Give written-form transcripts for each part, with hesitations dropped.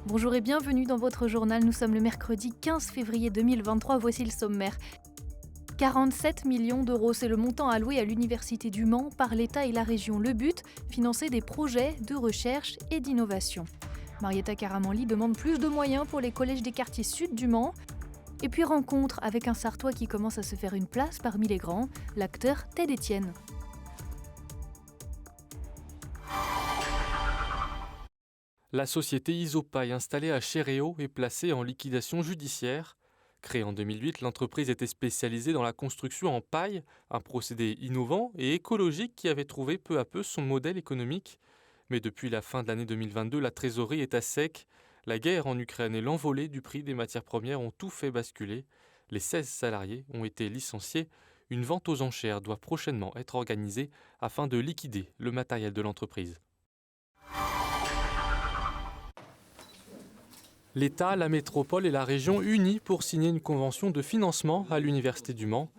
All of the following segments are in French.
Bonjour et bienvenue dans votre journal. Nous sommes le mercredi 15 février 2023. Voici le sommaire. 47 millions d'euros, c'est le montant alloué à l'Université du Mans par l'État et la région. Le but, financer des projets de recherche et d'innovation. Marietta Karamanli demande plus de moyens pour les collèges des quartiers sud du Mans. Et puis rencontre avec un Sartois qui commence à se faire une place parmi les grands, l'acteur Ted Etienne. La société Isopaille installée à Chéréo est placée en liquidation judiciaire. Créée en 2008, l'entreprise était spécialisée dans la construction en paille, un procédé innovant et écologique qui avait trouvé peu à peu son modèle économique. Mais depuis la fin de l'année 2022, la trésorerie est à sec. La guerre en Ukraine et l'envolée du prix des matières premières ont tout fait basculer. Les 16 salariés ont été licenciés. Une vente aux enchères doit prochainement être organisée afin de liquider le matériel de l'entreprise. L'État, la métropole et la région unis pour signer une convention de financement à l'Université du Mans.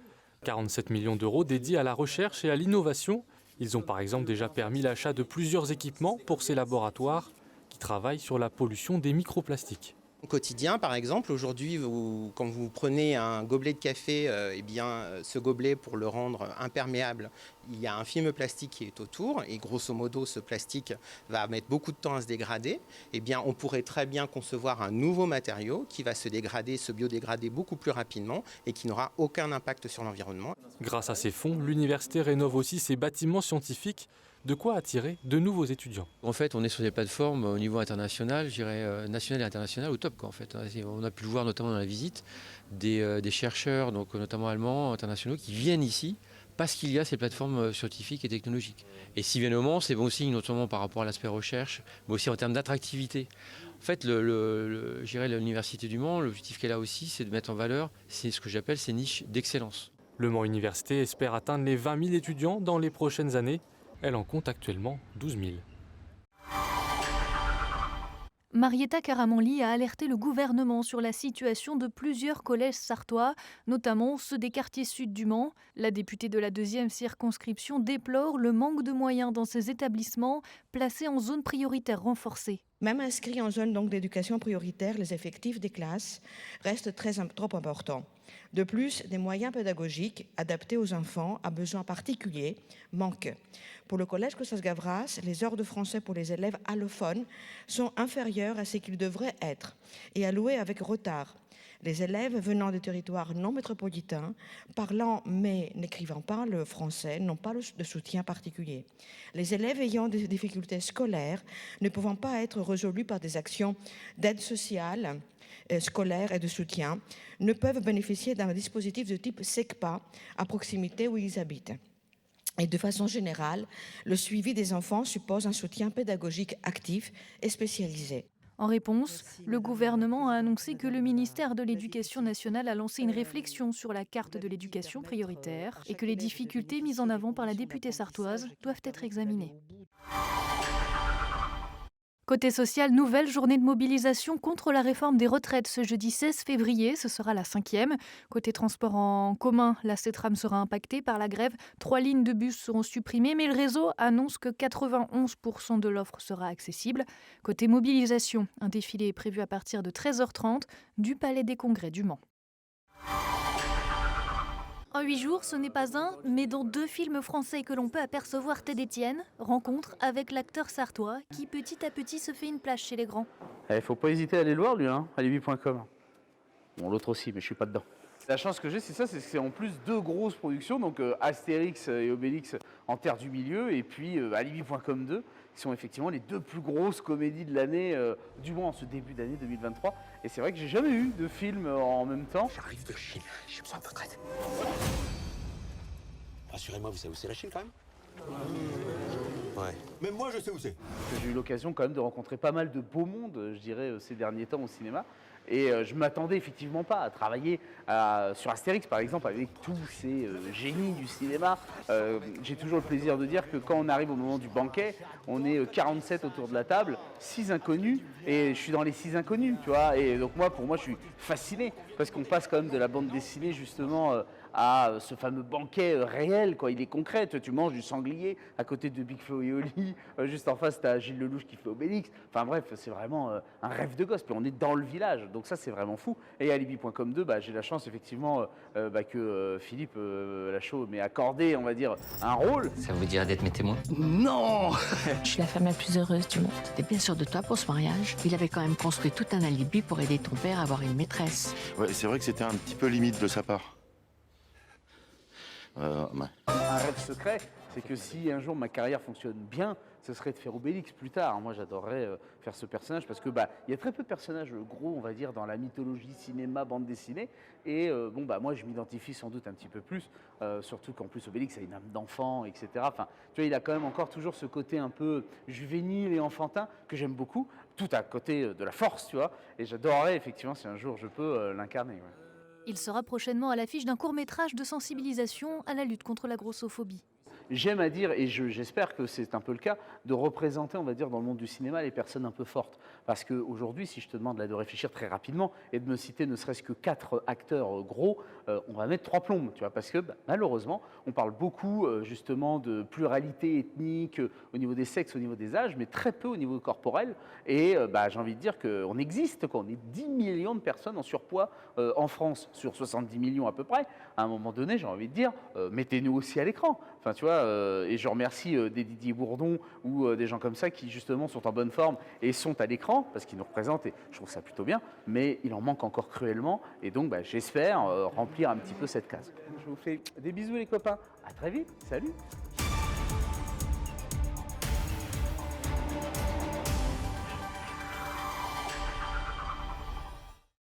47 millions d'euros dédiés à la recherche et à l'innovation. Ils ont par exemple déjà permis l'achat de plusieurs équipements pour ces laboratoires qui travaillent sur la pollution des microplastiques. Au quotidien, par exemple, aujourd'hui, quand vous prenez un gobelet de café, ce gobelet, pour le rendre imperméable, il y a un film plastique qui est autour, et grosso modo, ce plastique va mettre beaucoup de temps à se dégrader. On pourrait très bien concevoir un nouveau matériau qui va se dégrader, se biodégrader beaucoup plus rapidement et qui n'aura aucun impact sur l'environnement. Grâce à ces fonds, l'université rénove aussi ses bâtiments scientifiques. De quoi attirer de nouveaux étudiants. En fait, on est sur des plateformes au niveau international, je dirais national et international, au top. En fait. On a pu le voir notamment dans la visite, des chercheurs, donc notamment allemands, internationaux, qui viennent ici parce qu'il y a ces plateformes scientifiques et technologiques. Et s'ils viennent au Mans, c'est bon signe, notamment par rapport à l'aspect recherche, mais aussi en termes d'attractivité. En fait, je dirais l'Université du Mans, l'objectif qu'elle a aussi, c'est de mettre en valeur ce que j'appelle ces niches d'excellence. Le Mans Université espère atteindre les 20 000 étudiants dans les prochaines années. Elle en compte actuellement 12 000. Marietta Karamanli a alerté le gouvernement sur la situation de plusieurs collèges sartois, notamment ceux des quartiers sud du Mans. La députée de la 2e circonscription déplore le manque de moyens dans ces établissements placés en zone prioritaire renforcée. Même inscrits en zone d'éducation prioritaire, les effectifs des classes restent trop importants. De plus, des moyens pédagogiques adaptés aux enfants à besoins particuliers manquent. Pour le collège Costas-Gavras, les heures de français pour les élèves allophones sont inférieures à ce qu'ils devraient être et allouées avec retard. Les élèves venant des territoires non métropolitains, parlant mais n'écrivant pas le français, n'ont pas de soutien particulier. Les élèves ayant des difficultés scolaires ne pouvant pas être résolus par des actions d'aide sociale, scolaire et de soutien, ne peuvent bénéficier d'un dispositif de type SECPA à proximité où ils habitent. Et de façon générale, le suivi des enfants suppose un soutien pédagogique actif et spécialisé. En réponse, le gouvernement a annoncé que le ministère de l'Éducation nationale a lancé une réflexion sur la carte de l'éducation prioritaire et que les difficultés mises en avant par la députée sartoise doivent être examinées. Côté social, nouvelle journée de mobilisation contre la réforme des retraites ce jeudi 16 février, ce sera la 5e. Côté transport en commun, la CETRAM sera impactée par la grève. 3 lignes de bus seront supprimées, mais le réseau annonce que 91% de l'offre sera accessible. Côté mobilisation, un défilé est prévu à partir de 13h30 du Palais des Congrès du Mans. En 8 jours, ce n'est pas un, mais dans 2 films français que l'on peut apercevoir Ted Etienne, rencontre avec l'acteur sartois qui petit à petit se fait une place chez les grands. Faut pas hésiter à aller le voir lui, alibi.com. Bon, l'autre aussi, mais je suis pas dedans. La chance que j'ai, c'est que c'est en plus 2 grosses productions, donc Astérix et Obélix en Terre du Milieu, et puis alibi.com 2, qui sont effectivement les 2 plus grosses comédies de l'année, du moins en ce début d'année 2023. Et c'est vrai que j'ai jamais eu de film en même temps. J'arrive de Chine, j'ai besoin de retraite. Rassurez-moi, vous savez où c'est la Chine quand même? Ouais. Même moi, je sais où c'est. J'ai eu l'occasion quand même de rencontrer pas mal de beau monde, je dirais, ces derniers temps au cinéma. Et je ne m'attendais effectivement pas à travailler sur Astérix, par exemple, avec tous ces génies du cinéma. J'ai toujours le plaisir de dire que quand on arrive au moment du banquet, on est 47 autour de la table, 6 inconnus, et je suis dans les 6 inconnus, tu vois. Et donc pour moi, je suis fasciné, parce qu'on passe quand même de la bande dessinée, justement, à ce fameux banquet réel, quoi. Il est concret. Tu manges du sanglier à côté de Big Flo et Oli. Juste en face, tu as Gilles Lelouch qui fait Obélix. Enfin bref, c'est vraiment un rêve de gosse. Puis on est dans le village. Donc ça, c'est vraiment fou. Et Alibi.com 2, j'ai la chance, effectivement, que Philippe Lachaud m'ait accordé, on va dire, un rôle. Ça vous dirait d'être mes témoins? Non. Je suis la femme la plus heureuse du monde. T'es bien sûr de toi pour ce mariage? Il avait quand même construit tout un alibi pour aider ton père à avoir une maîtresse. Ouais, c'est vrai que c'était un petit peu limite de sa part. Ouais. Un rêve secret, c'est que si un jour ma carrière fonctionne bien, ce serait de faire Obélix plus tard. Moi, j'adorerais faire ce personnage parce que il y a très peu de personnages gros, on va dire, dans la mythologie, cinéma, bande dessinée. Et moi, je m'identifie sans doute un petit peu plus, surtout qu'en plus Obélix a une âme d'enfant, etc. Enfin, tu vois, il a quand même encore toujours ce côté un peu juvénile et enfantin que j'aime beaucoup, tout à côté de la force, tu vois. Et j'adorerais effectivement, si un jour je peux l'incarner. Ouais. Il sera prochainement à l'affiche d'un court-métrage de sensibilisation à la lutte contre la grossophobie. J'aime à dire, et j'espère que c'est un peu le cas, de représenter, on va dire, dans le monde du cinéma, les personnes un peu fortes. Parce qu'aujourd'hui, si je te demande là, de réfléchir très rapidement et de me citer ne serait-ce que 4 acteurs gros, on va mettre 3 plombes, tu vois, parce que malheureusement, on parle beaucoup justement de pluralité ethnique au niveau des sexes, au niveau des âges, mais très peu au niveau corporel. Et j'ai envie de dire qu'on existe, quoi. On est 10 millions de personnes en surpoids en France, sur 70 millions à peu près. À un moment donné, j'ai envie de dire, mettez-nous aussi à l'écran. Enfin, tu vois, et je remercie des Didier Bourdon ou des gens comme ça qui justement sont en bonne forme et sont à l'écran parce qu'ils nous représentent et je trouve ça plutôt bien, mais il en manque encore cruellement et donc j'espère remplir un petit peu cette case. Je vous fais des bisous les copains, à très vite, salut.